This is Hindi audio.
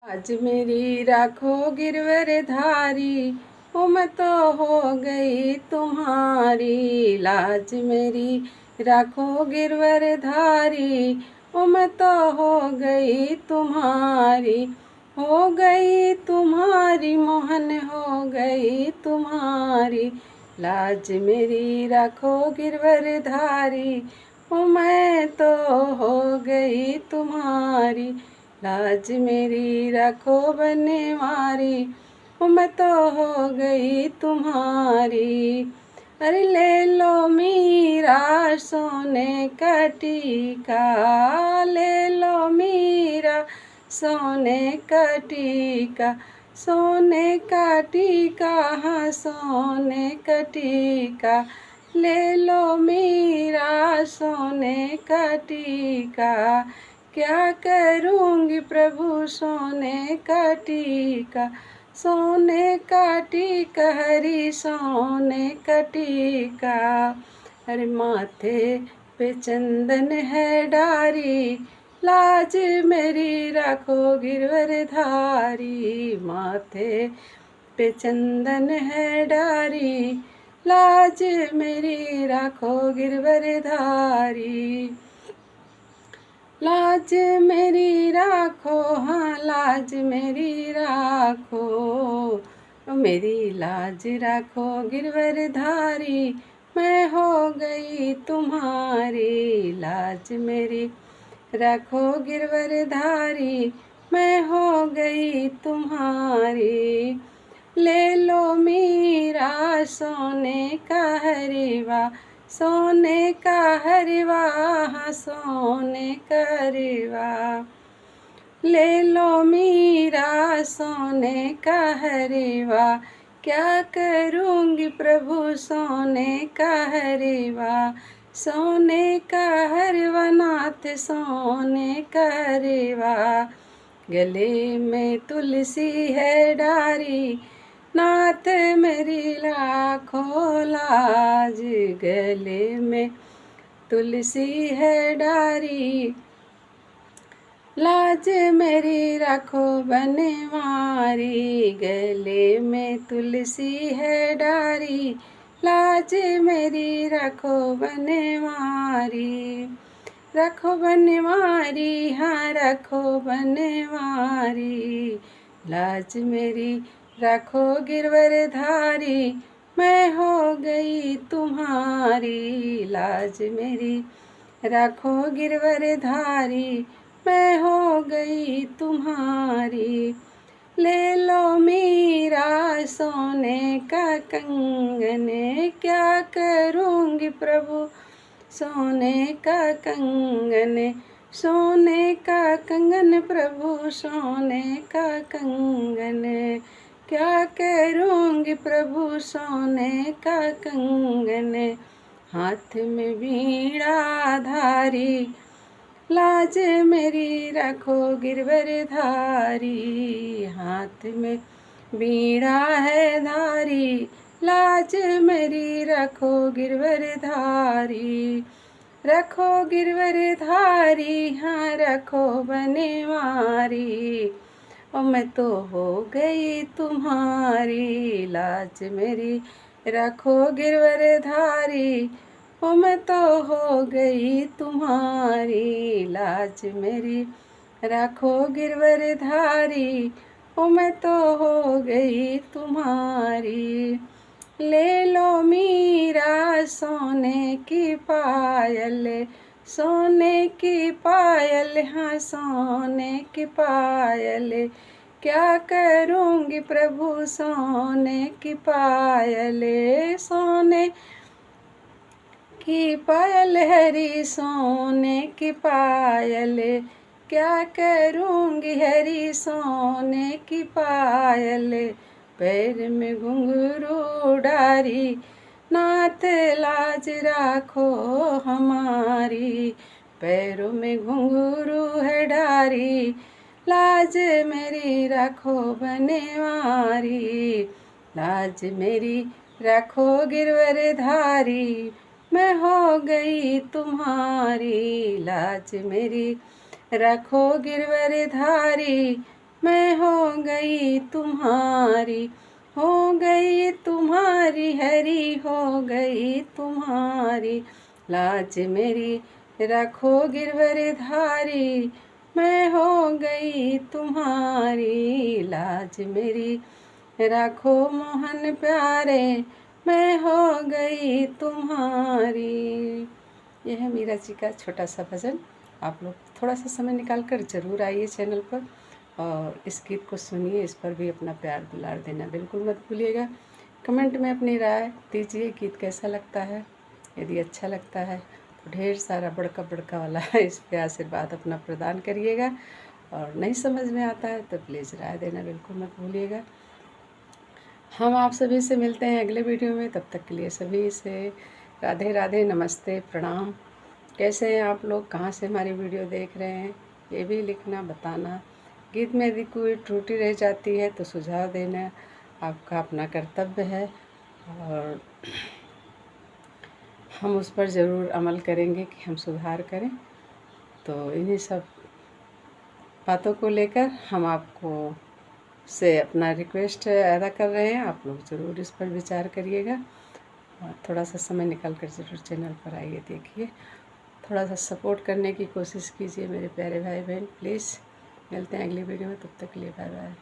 आज मेरी राखो गिरवर धारी, ओ मैं तो हो गई तुम्हारी। लाज मेरी राखो गिरवर धारी, ओ मैं तो हो गई तुम्हारी। हो गई तुम्हारी मोहन, हो गई तुम्हारी। लाज मेरी राखो गिरवर धारी, ओ मैं तो हो गई तुम्हारी। लाज मेरी राखो बनवारी, मैं तो हो गई तुम्हारी। अरे ले लो मीरा सोने का टीका, ले लो मीरा सोने का टीका। सोने का टीका, हाँ सोने का टीका। ले लो मीरा सोने का टीका। क्या करूँगी प्रभु सोने का टीका। सोने का टीका हरी सोने का टीका। अरे माथे पे चंदन है डारी, लाज मेरी राखो गिरवर धारी। माथे पे चंदन है डारी, लाज मेरी राखो गिरवर धारी। लाज मेरी राखो, हाँ लाज मेरी राखो। मेरी लाज राखो गिरवर धारी, मैं हो गई तुम्हारी। लाज मेरी राखो गिरवर धारी, मैं हो गई तुम्हारी। ले लो मीरा सोने का हरीवा, सोने का हरवा, हाँ सोने का हरवा। ले लो मीरा सोने का हरवा। क्या करूँगी प्रभु सोने का हरवा। सोने का हरवा नाथ सोने का हरवा। गले में तुलसी है डारी, नाथ मेरी लाखों लाज। गले में तुलसी है डारी, लाज मेरी राखो बनवारी। गले में तुलसी है डारी, लाज मेरी राखो बनवारी। रखो बनवारी, हाँ रखो बनवारी। लाज मेरी रखो गिरवर धारी, मैं हो गई तुम्हारी। लाज मेरी रखो गिरवर धारी, मैं हो गई तुम्हारी। ले लो मीरा सोने का कंगन, क्या करूँगी प्रभु सोने का कंगन। सोने का कंगन प्रभु सोने का कंगन। क्या करूँगी प्रभु सोने का कंगन। हाथ में वीणा धारी, लाज मेरी रखो गिरवर धारी। हाथ में वीणा है धारी, लाज मेरी रखो गिरवर धारी। रखो गिरवर धारी, हाँ रखो बनवारी। ओ मैं तो हो गई तुम्हारी। लाज मेरी रखो गिरवर धारी, ओ मैं तो हो गई तुम्हारी। लाज मेरी रखो गिरवर धारी, ओ मैं तो हो गई तुम्हारी। ले लो मीरा सोने की पायल, सोने की पायल, हाँ सोने की पायल। क्या करूँगी प्रभु सोने की पायल। सोने की पायल हरी सोने की पायल। क्या करूँगी हरी सोने की पायल। पैर में घुंघरू डारी, नाथ लाज राखो हमारी। पैरों में घुंघरू है डारी, लाज मेरी राखो बनवारी। लाज मेरी राखो गिरवर धारी, मैं हो गई तुम्हारी। लाज मेरी रखो गिरवर धारी, मैं हो गई तुम्हारी, हो गई तुम्हारी हरी, हो गई तुम्हारी। लाज मेरी रखो गिरवर धारी, मैं हो गई तुम्हारी। लाज मेरी राखो मोहन प्यारे, मैं हो गई तुम्हारी। यह है मीरा जी का छोटा सा भजन। आप लोग थोड़ा सा समय निकाल कर ज़रूर आइए चैनल पर और इस गीत को सुनिए। इस पर भी अपना प्यार दुलार देना बिल्कुल मत भूलिएगा। कमेंट में अपनी राय दीजिए, गीत कैसा लगता है। यदि अच्छा लगता है तो ढेर सारा बड़का बड़का वाला इस पर आशीर्वाद अपना प्रदान करिएगा, और नहीं समझ में आता है तो प्लीज़ राय देना बिल्कुल मत भूलिएगा। हम आप सभी से मिलते हैं अगले वीडियो में। तब तक के लिए सभी से राधे राधे, नमस्ते, प्रणाम। कैसे हैं आप लोग, कहाँ से हमारी वीडियो देख रहे हैं, ये भी लिखना, बताना। गीत में यदि कोई त्रुटि रह जाती है तो सुझाव देना आपका अपना कर्तव्य है, और हम उस पर ज़रूर अमल करेंगे कि हम सुधार करें। तो इन्हीं सब बातों को लेकर हम आपको से अपना रिक्वेस्ट अदा कर रहे हैं। आप लोग ज़रूर इस पर विचार करिएगा और थोड़ा सा समय निकाल कर ज़रूर चैनल पर आइए, देखिए, थोड़ा सा सपोर्ट करने की कोशिश कीजिए मेरे प्यारे भाई बहन, प्लीज़। मिलते हैं अगली वीडियो में, तब तक के लिए बाय बाय।